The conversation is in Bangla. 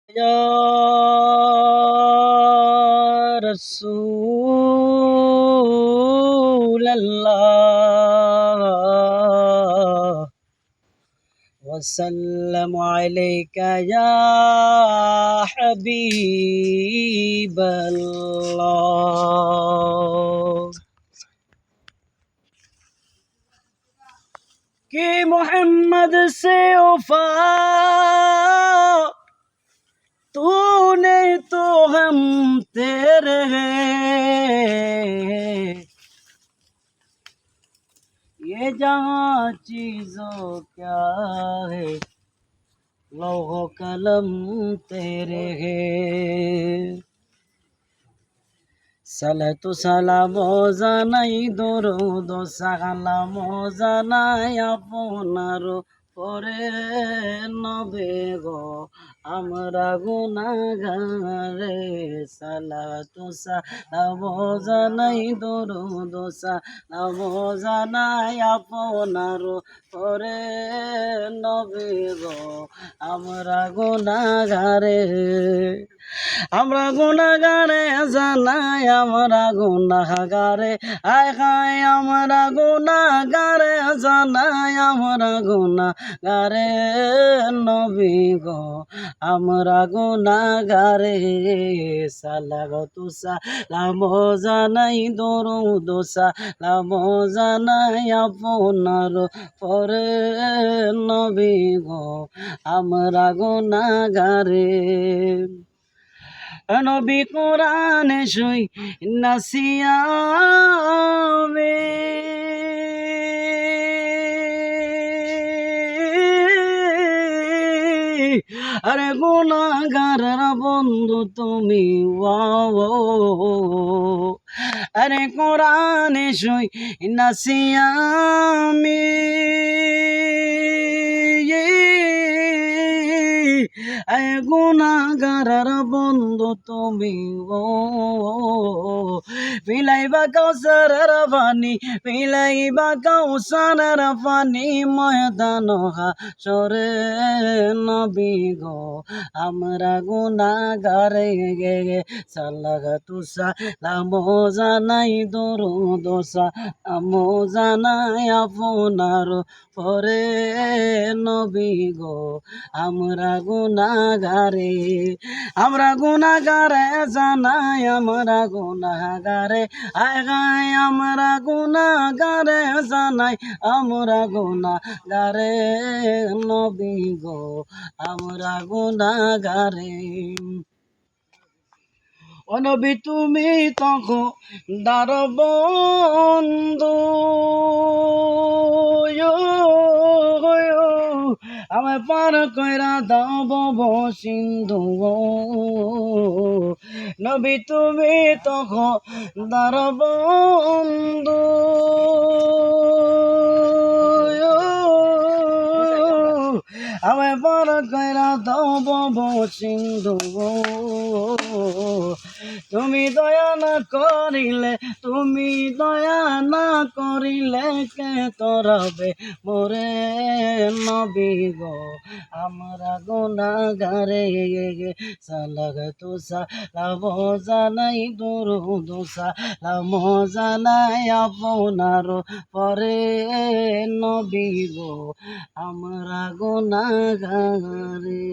يا رسول الله وسلم عليك يا حبيب الله कि मोहम्मद से वफा तूने तो हम तेरे हैं ये जहाँ चीजों क्या है लौह कलम तेरे हैं সালাতু সালাম জানাই দরুদ সালাম জানাই আপনার পরে নবে গো আমরা গুনাহগারে সালাতু সালাম জানাই দরুদ সালাম জানাই আপনার পরে নবে গো আমরা গুনাহগারে আমরা গুনাহগারে জানাই আমরা গুনাহগারে আয় হায় আমরা গুনাহগারে জানাই আমরা গুনাহগারে নবী গো আমরা গুনাহগারে সালাতু সালাম জানাই দরুদ সালাম জানাই আপনার পরে নবী গো আমরা গুনাহগারে নবী কোরআনে শুই নাসিয়ামে আরে গুনাহগারের বন্ধু তুমি আরে কোরআনে শুই নাসিয়ামে আয় গুনাহগারের বন্ধু তুমি পিলাইবা কাউসারের পানি পিলাইবা কাউসারের পানি ময়দান হাসরে নবী গো আমরা গুনাহগারে সালাতু সালাম জানাই দরুদ সালাম জানাই আপনার পরে নবী গো আমরা গুনাহগারে জানাই আমরা গুনাহগারে আয় গায় আমরা গুনাহগারে জানাই আমরা গুনাহগারে নবী গো আমরা গুনাহগারে ও নবী তুমি তখন দার বন্ধু আমায় পার কইরা দাও বব সিন্ধু নবী তুমি তখন দার বন্ধু আমায় পার কইরা দাও বব সিন্ধু তুমি দয়া না করিলে কে তরবে মোরে নবী গো আমরা গুনাহগারে সালাতু সালাম জানাই দরুদ সালাম জানাই আপনার পরে নবী গো আমরা গুনাহগারে।